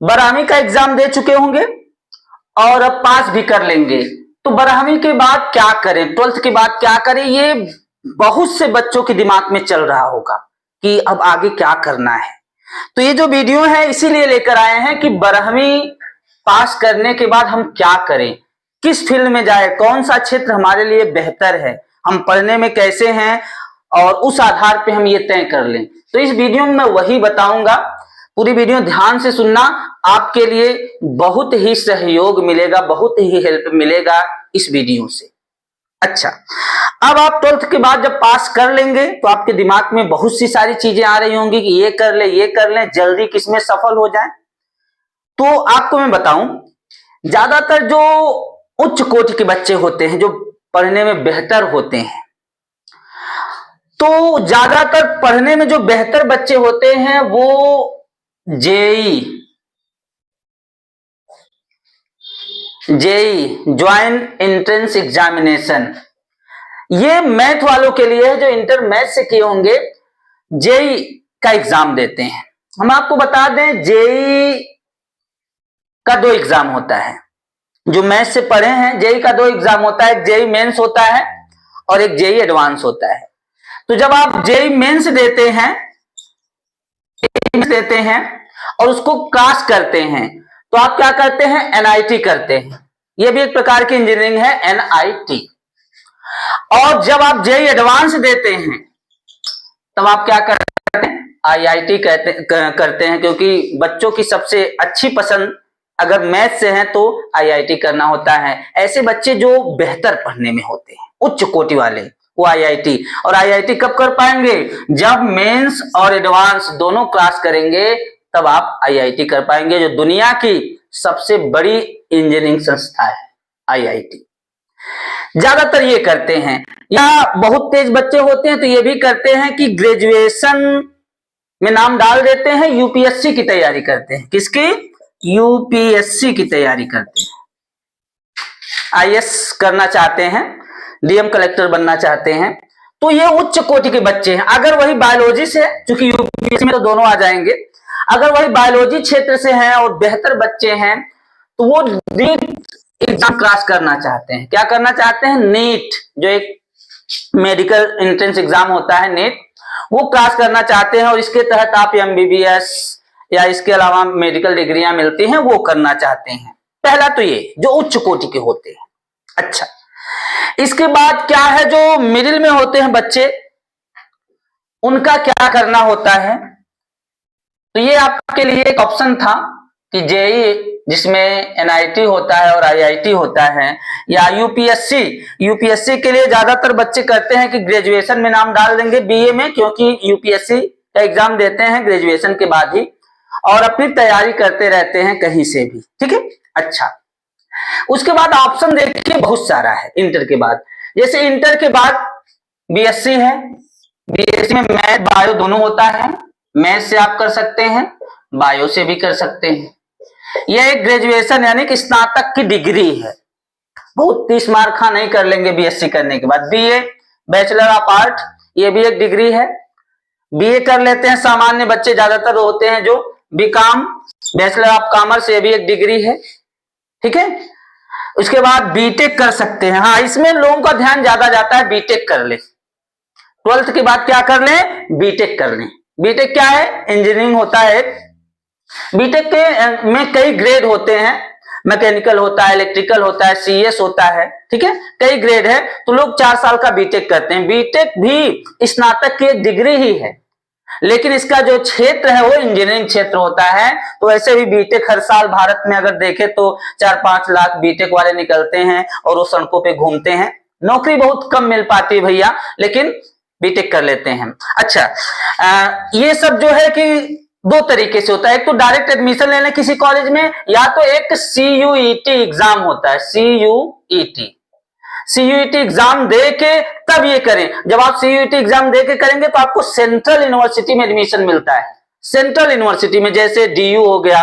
12वीं का एग्जाम दे चुके होंगे और अब पास भी कर लेंगे, तो 12वीं के बाद क्या करें, 12th के बाद क्या करें, ये बहुत से बच्चों के दिमाग में चल रहा होगा कि अब आगे क्या करना है। तो ये जो वीडियो है इसीलिए लेकर आए हैं कि 12वीं पास करने के बाद हम क्या करें, किस फील्ड में जाए, कौन सा क्षेत्र हमारे लिए बेहतर है, हम पढ़ने में कैसे हैं, और उस आधार पे हम ये तय कर लें। तो इस वीडियो में मैं वही बताऊंगा। पूरी वीडियो ध्यान से सुनना, आपके लिए बहुत ही सहयोग मिलेगा, बहुत ही हेल्प मिलेगा इस वीडियो से। अच्छा, अब आप 12th के बाद जब पास कर लेंगे तो आपके दिमाग में बहुत सी सारी चीजें आ रही होंगी कि ये कर ले, ये कर ले, जल्दी किसमें सफल हो जाए। तो आपको मैं बताऊं, ज्यादातर जो उच्च कोटि के बच्चे होते हैं, जो पढ़ने में बेहतर होते हैं, तो ज्यादातर पढ़ने में जो बेहतर बच्चे होते हैं वो जेई ज्वाइंट एंट्रेंस एग्जामिनेशन, ये मैथ वालों के लिए है जो इंटर मैथ से किए होंगे, जेई का एग्जाम देते हैं। हम आपको बता दें, जेई का 2 एग्जाम होता है। जो मैथ से पढ़े हैं, जेई का 2 एग्जाम होता है, एक जेई मेंस होता है और एक जेई एडवांस होता है। तो जब आप जेई मेंस देते हैं और उसको क्रॉस करते हैं तो आप क्या करते हैं, एनआईटी करते हैं। यह भी एक प्रकार की इंजीनियरिंग है, एनआईटी। और जब आप जेई एडवांस देते हैं तब आप क्या करते हैं, आईआईटी करते हैं, क्योंकि बच्चों की सबसे अच्छी पसंद अगर मैथ से है तो आईआईटी करना होता है। ऐसे बच्चे जो बेहतर पढ़ने में होते हैं, उच्च कोटि वाले, वो आईआईटी। और आईआईटी कब कर पाएंगे, जब मेंस और एडवांस दोनों क्लास करेंगे, तब आप आईआईटी कर पाएंगे, जो दुनिया की सबसे बड़ी इंजीनियरिंग संस्था है आईआईटी। ज्यादातर ये करते हैं, या बहुत तेज बच्चे होते हैं तो ये भी करते हैं कि ग्रेजुएशन में नाम डाल देते हैं, यूपीएससी की तैयारी करते हैं। किसकी, यूपीएससी की तैयारी करते हैं, आईएएस करना चाहते हैं, डीएम कलेक्टर बनना चाहते हैं। तो ये उच्च कोटि के बच्चे हैं। अगर वही बायोलॉजी से, क्योंकि यूपीएससी में तो दोनों आ जाएंगे, अगर वही बायोलॉजी क्षेत्र से हैं और बेहतर बच्चे हैं तो वो नीट एग्जाम क्रॉस करना चाहते हैं। क्या करना चाहते हैं, नीट, जो एक मेडिकल एंट्रेंस एग्जाम होता है, नीट, वो क्रॉस करना चाहते हैं। और इसके तहत आप एमबीबीएस या इसके अलावा मेडिकल डिग्रियां मिलती हैं, वो करना चाहते हैं। पहला तो ये जो उच्च कोटि के होते हैं। अच्छा, इसके बाद क्या है, जो मिडिल में होते हैं बच्चे, उनका क्या करना होता है। तो ये आपके लिए एक ऑप्शन था कि जेई, जिसमें एनआईटी होता है और आईआईटी होता है, या यूपीएससी के लिए ज्यादातर बच्चे करते हैं कि ग्रेजुएशन में नाम डाल देंगे बीए में, क्योंकि यूपीएससी का एग्जाम देते हैं ग्रेजुएशन के बाद ही, और अपनी तैयारी करते रहते हैं कहीं से भी। ठीक है। अच्छा, उसके बाद ऑप्शन देखिए बहुत सारा है इंटर के बाद। जैसे इंटर के बाद बीएससी है, बीएससी में मैथ बायो दोनों होता है। मैथ से आप कर सकते हैं, बायो से भी कर सकते हैं। यह एक ग्रेजुएशन यानी कि स्नातक की डिग्री है। बहुत 30 मार्क नहीं कर लेंगे बीएससी करने के बाद। बीए, बैचलर ऑफ आर्ट, ये भी एक डिग्री है, बीए कर लेते हैं सामान्य बच्चे, ज्यादातर होते हैं जो बीकॉम, बैचलर ऑफ कॉमर्स, ये भी एक डिग्री है। ठीक है। उसके बाद बीटेक कर सकते हैं। हाँ, इसमें लोगों का ध्यान ज्यादा जाता है, बीटेक कर ले, 12th के बाद क्या कर लें, बीटेक कर लें। बीटेक क्या है, इंजीनियरिंग होता है। बीटेक के में कई ग्रेड होते हैं, मैकेनिकल होता है, इलेक्ट्रिकल होता है, सीएस होता है। ठीक है, कई ग्रेड है। तो लोग 4 साल का बीटेक करते हैं। बीटेक भी स्नातक की एक डिग्री ही है, लेकिन इसका जो क्षेत्र है वो इंजीनियरिंग क्षेत्र होता है। तो ऐसे भी बीटेक हर साल भारत में अगर देखें तो 4-5 लाख बीटेक वाले निकलते हैं और वो सड़कों पे घूमते हैं। नौकरी बहुत कम मिल पाती है भैया, लेकिन बीटेक कर लेते हैं। अच्छा, ये सब जो है कि 2 तरीके से होता है। एक तो डायरेक्ट एडमिशन लेना किसी कॉलेज में, या तो एक सीयूईटी एग्जाम होता है, सीयूईटी एग्जाम दे के तब ये करें। जब आप सीयूईटी एग्जाम दे के करेंगे तो आपको सेंट्रल यूनिवर्सिटी में एडमिशन मिलता है। सेंट्रल यूनिवर्सिटी में जैसे डीयू हो गया,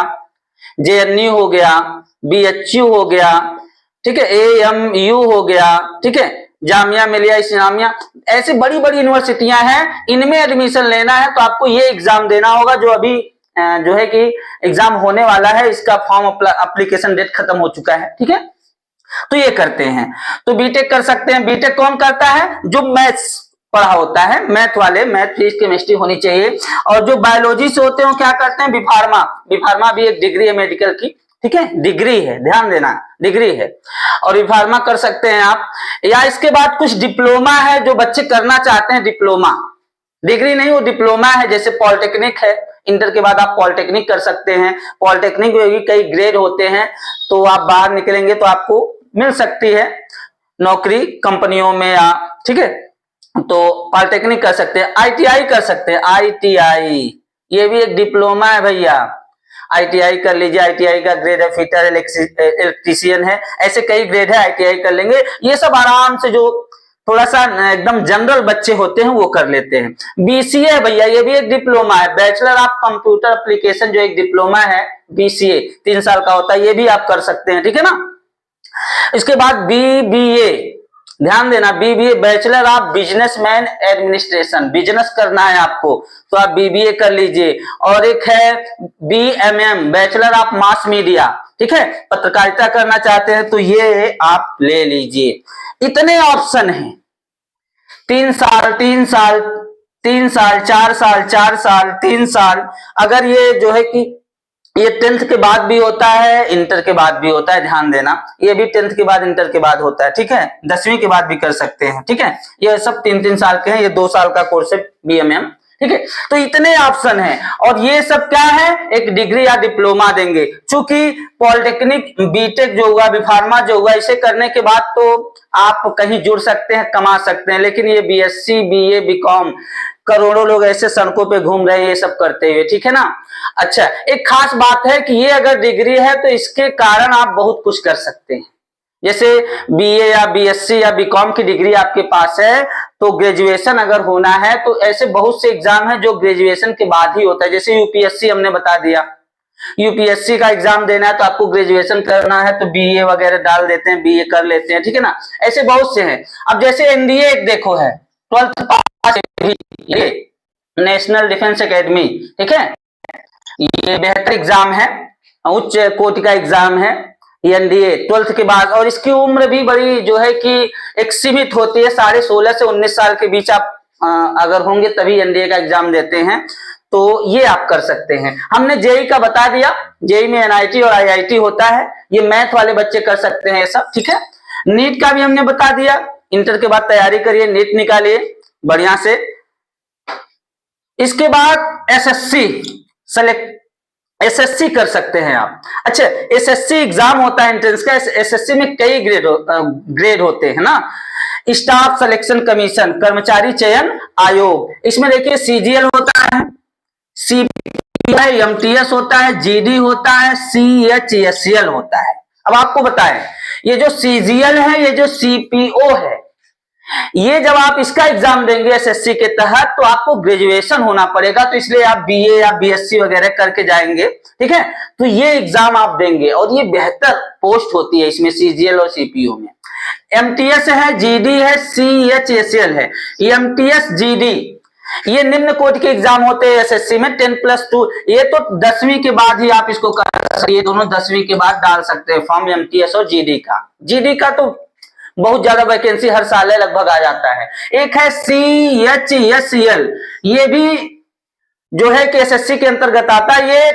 जेएनयू हो गया, बीएचयू हो गया, ठीक है, एएमयू हो गया, ठीक है, जामिया मिलिया इस्लामिया, ऐसी बड़ी बड़ी यूनिवर्सिटियां हैं। इनमें एडमिशन लेना है तो आपको ये एग्जाम देना होगा जो अभी जो है कि एग्जाम होने वाला है, इसका फॉर्म एप्लीकेशन डेट खत्म हो चुका है, ठीक है। तो ये करते हैं, तो बीटेक कर सकते हैं। बीटेक कौन करता है? जो मैथ्स पढ़ा होता है, मैथ वाले, मैथ फिजिक्स केमिस्ट्री होनी चाहिए। और जो बायोलॉजी से होते हैं वो क्या करते हैं? बीफार्मा। बीफार्मा भी एक डिग्री है मेडिकल की, ठीक है, डिग्री है, ध्यान देना, डिग्री है। और बीफार्मा कर सकते हैं आप। या इसके बाद कुछ डिप्लोमा है जो बच्चे करना चाहते हैं, डिप्लोमा, डिग्री नहीं, वो डिप्लोमा है। जैसे पॉलिटेक्निक है, इंटर के बाद आप पॉलिटेक्निक कर सकते हैं। पॉलिटेक्निक में भी कई ग्रेड होते हैं, तो आप बाहर निकलेंगे तो आपको मिल सकती है नौकरी कंपनियों में, या ठीक है, तो पॉलिटेक्निक कर सकते हैं। आईटीआई कर सकते हैं, आईटीआई ये भी एक डिप्लोमा है भैया, आईटीआई कर लीजिए। आईटीआई का ग्रेड है फिटर इलेक्ट्रीशियन है, ऐसे कई ग्रेड है, आईटीआई कर लेंगे। ये सब आराम से जो थोड़ा सा एकदम जनरल बच्चे होते हैं वो कर लेते हैं। बीसीए भैया ये भी एक डिप्लोमा है, बैचलर ऑफ कंप्यूटर एप्लीकेशन, जो एक डिप्लोमा है बीसीए 3 साल का होता है, ये भी आप कर सकते हैं, ठीक है ना। इसके बाद बीबीए, ध्यान देना, BBA bachelor of businessman administration, business करना है आपको तो आप बीबीए कर लीजिए। और एक है BMM bachelor of mass media, ठीक है, पत्रकारिता करना चाहते हैं तो ये आप ले लीजिए। इतने ऑप्शन हैं, 3 साल 3 साल 3 साल 4 साल 4 साल 3 साल। अगर ये जो है कि ये 10th के बाद भी होता है, इंटर के बाद भी होता है, ध्यान देना, ये भी 10th के बाद इंटर के बाद होता है, ठीक है, 10वीं के बाद भी कर सकते हैं, ठीक है। ये सब 3-3 साल के हैं, ये 2 साल का कोर्स है बीएमएम, ठीक है। तो इतने ऑप्शन हैं, और ये सब क्या है? एक डिग्री या डिप्लोमा देंगे। चूंकि पॉलिटेक्निक, बीटेक जो हुआ, बीफार्मा जो हुआ, इसे करने के बाद तो आप कहीं जुड़ सकते हैं, कमा सकते हैं। लेकिन ये बीएससी, बीए, बीकॉम, करोड़ों लोग ऐसे सड़कों पे घूम रहे हैं ये सब करते हुए, ठीक है ना। अच्छा, एक खास बात है कि ये अगर डिग्री है तो इसके कारण आप बहुत कुछ कर सकते हैं। जैसे बीए या बीएससी या बीकॉम की डिग्री आपके पास है तो ग्रेजुएशन अगर होना है तो ऐसे बहुत से एग्जाम है जो ग्रेजुएशन के बाद ही होता है। जैसे यूपीएससी हमने बता दिया, यूपीएससी का एग्जाम देना है तो आपको ग्रेजुएशन करना है तो बीए वगैरह डाल देते हैं, बीए कर लेते हैं, ठीक है ना। ऐसे बहुत से हैं। अब जैसे एनडीए एक देखो है, 12th पास, ये नेशनल डिफेंस एकेडमी, ठीक है, ये बेहतर एग्जाम है, उच्च कोटि का एग्जाम है एनडीए 12th के बाद। और इसकी उम्र भी बड़ी जो है कि एक सीमित होती है, 16.5 से 19 साल के बीच आप अगर होंगे तभी एनडीए का एग्जाम देते हैं, तो ये आप कर सकते हैं। हमने जेई का बता दिया, जेई में एनआईटी और आईआईटी होता है, ये मैथ वाले बच्चे कर सकते हैं ये सब, ठीक है। नीट का भी हमने बता दिया, इंटर के बाद तैयारी करिए, नीट निकालिए बढ़िया से। इसके बाद एसएससी एसएससी कर सकते हैं आप। अच्छा, एसएससी एग्जाम होता है एंट्रेंस का, एसएससी में कई ग्रेड होते हैं ना। स्टाफ सिलेक्शन कमीशन, कर्मचारी चयन आयोग, इसमें देखिए सीजीएल होता है, सीपीआई, एमटीएस होता है, जीडी होता है, सीएचएसएल होता है। अब आपको बताएं, ये जो सीजीएल है, ये जो सीपीओ है, ये जब आप इसका एग्जाम देंगे एसएससी के तहत तो आपको ग्रेजुएशन होना पड़ेगा, तो इसलिए आप बीए या बीएससी वगैरह करके जाएंगे, ठीक है। तो ये एग्जाम आप देंगे और ये बेहतर पोस्ट होती है इसमें, सीजीएल और सीपीओ में। एमटीएस है, जीडी है, सीएचएसएल है। एमटीएस, जीडी ये निम्न कोटि के एग्जाम होते हैं एसएससी में, 10+2, ये तो 10वीं के बाद ही आप इसको कर सकते हैं, ये दोनों 10वीं के बाद डाल सकते हैं फॉर्म, एमटीएस और जीडी का। जीडी का तो बहुत ज्यादा वैकेंसी हर साल है, लगभग आ जाता है। एक है सीएचएसएल, ये भी जो है कि एसएससी के अंतर्गत आता है, ये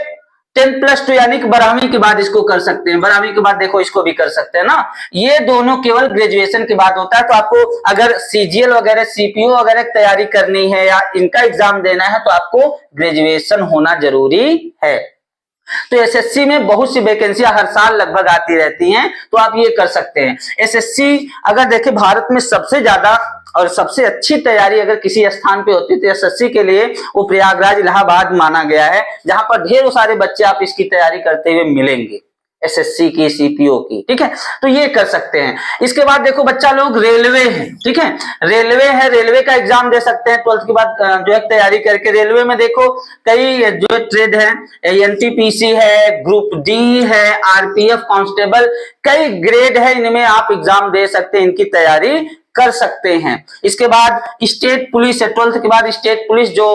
10+2 यानी कि 12वीं के बाद इसको कर सकते हैं। 12वीं के बाद देखो इसको भी कर सकते हैं ना। ये दोनों केवल ग्रेजुएशन के बाद होता है। तो आपको अगर सीजीएल वगैरह, सीपीओ वगैरह की तैयारी करनी है या इनका एग्जाम देना है तो आपको ग्रेजुएशन होना जरूरी है। तो एसएससी में बहुत सी वैकेंसियां हर साल लगभग आती रहती हैं, तो आप ये कर सकते हैं। एसएससी अगर देखें भारत में सबसे ज्यादा और सबसे अच्छी तैयारी अगर किसी स्थान पे होती है तो एसएससी के लिए वो प्रयागराज, इलाहाबाद माना गया है, जहां पर ढेरों सारे बच्चे आप इसकी तैयारी करते हुए मिलेंगे, एसएससी की, सीपीओ की, ठीक है। तो ये कर सकते हैं। इसके बाद देखो बच्चा लोग रेलवे है, ठीक है, रेलवे है, रेलवे का एग्जाम दे सकते हैं 12th के बाद जो है तैयारी करके। रेलवे में देखो कई जो ट्रेड है, एनटीपीसी है, ग्रुप डी है, आरपीएफ कांस्टेबल, कई ग्रेड है, इनमें आप एग्जाम दे सकते हैं, इनकी तैयारी कर सकते हैं। इसके बाद स्टेट पुलिस है, 12th के बाद स्टेट पुलिस जो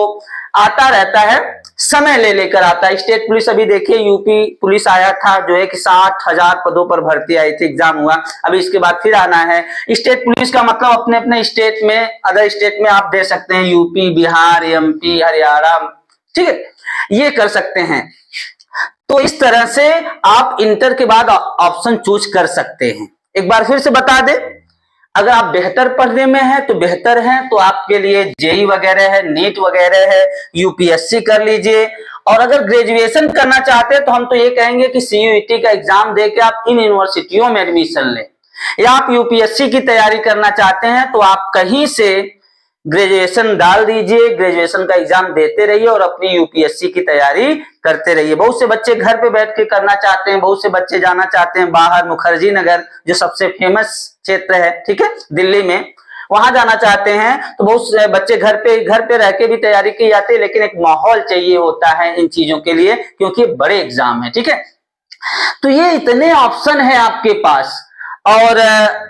आता रहता है, समय ले लेकर आता है। स्टेट पुलिस अभी देखिए, यूपी पुलिस आया था जो है कि 60,000 पदों पर भर्ती आई थी, एग्जाम हुआ, अभी इसके बाद फिर आना है। स्टेट पुलिस का मतलब अपने अपने स्टेट में, अदर स्टेट में आप दे सकते हैं, यूपी, बिहार, एमपी, हरियाणा, ठीक है, ये कर सकते हैं। तो इस तरह से आप इंटर के बाद ऑप्शन चूज कर सकते हैं। एक बार फिर से बता दें, अगर आप बेहतर पढ़ने में हैं तो बेहतर हैं, तो आपके लिए जेई वगैरह है, नीट वगैरह है, यूपीएससी कर लीजिए। और अगर ग्रेजुएशन करना चाहते हैं तो हम तो ये कहेंगे कि सीयूईटी का एग्जाम देके आप इन यूनिवर्सिटियों में एडमिशन लें। या आप यूपीएससी की तैयारी करना चाहते हैं तो आप कहीं से ग्रेजुएशन डाल दीजिए, ग्रेजुएशन का एग्जाम देते रहिए और अपनी यूपीएससी की तैयारी करते रहिए। बहुत से बच्चे घर पे बैठ के करना चाहते हैं, बहुत से बच्चे जाना चाहते हैं बाहर, मुखर्जी नगर जो सबसे फेमस क्षेत्र है, ठीक है, दिल्ली में, वहां जाना चाहते हैं। तो बहुत से बच्चे घर पे रह के भी तैयारी की जाती है, लेकिन एक माहौल चाहिए होता है इन चीजों के लिए, क्योंकि बड़े एग्जाम है, ठीक है। तो ये इतने ऑप्शन है आपके पास, और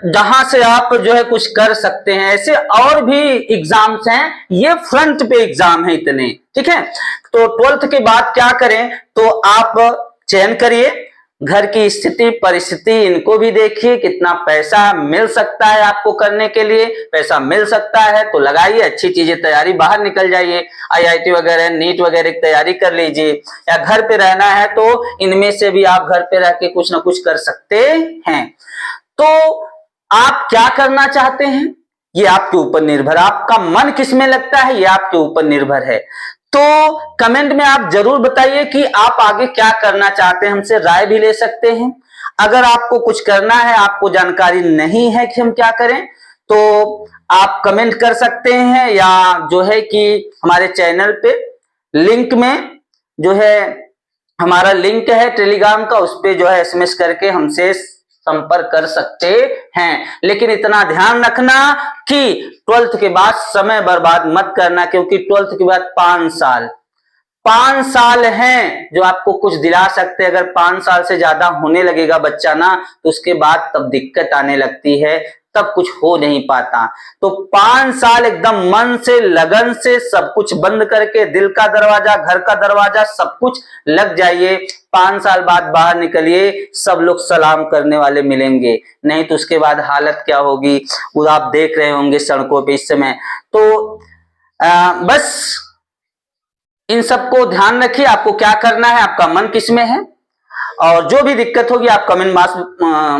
जहां से आप जो है कुछ कर सकते हैं। ऐसे और भी एग्जाम्स हैं, ये फ्रंट पे एग्जाम है इतने, ठीक है। तो 12th के बाद क्या करें, तो आप चयन करिए, घर की स्थिति परिस्थिति इनको भी देखिए, कितना पैसा मिल सकता है आपको करने के लिए। पैसा मिल सकता है तो लगाइए, अच्छी चीजें तैयारी, बाहर निकल जाइए, आईआईटी वगैरह, नीट वगैरह की तैयारी कर लीजिए। या घर पे रहना है तो इनमें से भी आप घर पे रह के कुछ ना कुछ कर सकते हैं। तो आप क्या करना चाहते हैं ये आपके ऊपर निर्भर, आपका मन किसमें लगता है ये आपके ऊपर निर्भर है। तो कमेंट में आप जरूर बताइए कि आप आगे क्या करना चाहते हैं, हमसे राय भी ले सकते हैं। अगर आपको कुछ करना है, आपको जानकारी नहीं है कि हम क्या करें, तो आप कमेंट कर सकते हैं, या जो है कि हमारे चैनल पे लिंक में जो है हमारा लिंक है टेलीग्राम का, उस पे जो है एसएमएस करके हमसे संपर्क कर सकते हैं। लेकिन इतना ध्यान रखना कि 12th के बाद समय बर्बाद मत करना, क्योंकि 12th के बाद 5 साल हैं जो आपको कुछ दिला सकते हैं। अगर 5 साल से ज्यादा होने लगेगा बच्चा ना, तो उसके बाद तब दिक्कत आने लगती है, तब कुछ हो नहीं पाता। तो 5 साल एकदम मन से, लगन से, सब कुछ बंद करके, दिल का दरवाजा, घर का दरवाजा, सब कुछ लग जाइए। 5 साल बाद बाहर निकलिए, सब लोग सलाम करने वाले मिलेंगे, नहीं तो उसके बाद हालत क्या होगी वो आप देख रहे होंगे सड़कों पे इस समय। तो बस इन सबको ध्यान रखिए, आपको क्या करना है, आपका मन किसमें है। और जो भी दिक्कत होगी आप कमेंट बॉक्स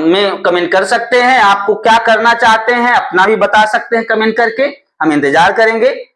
में कमेंट कर सकते हैं। आपको क्या करना चाहते हैं अपना भी बता सकते हैं कमेंट करके, हम इंतजार करेंगे।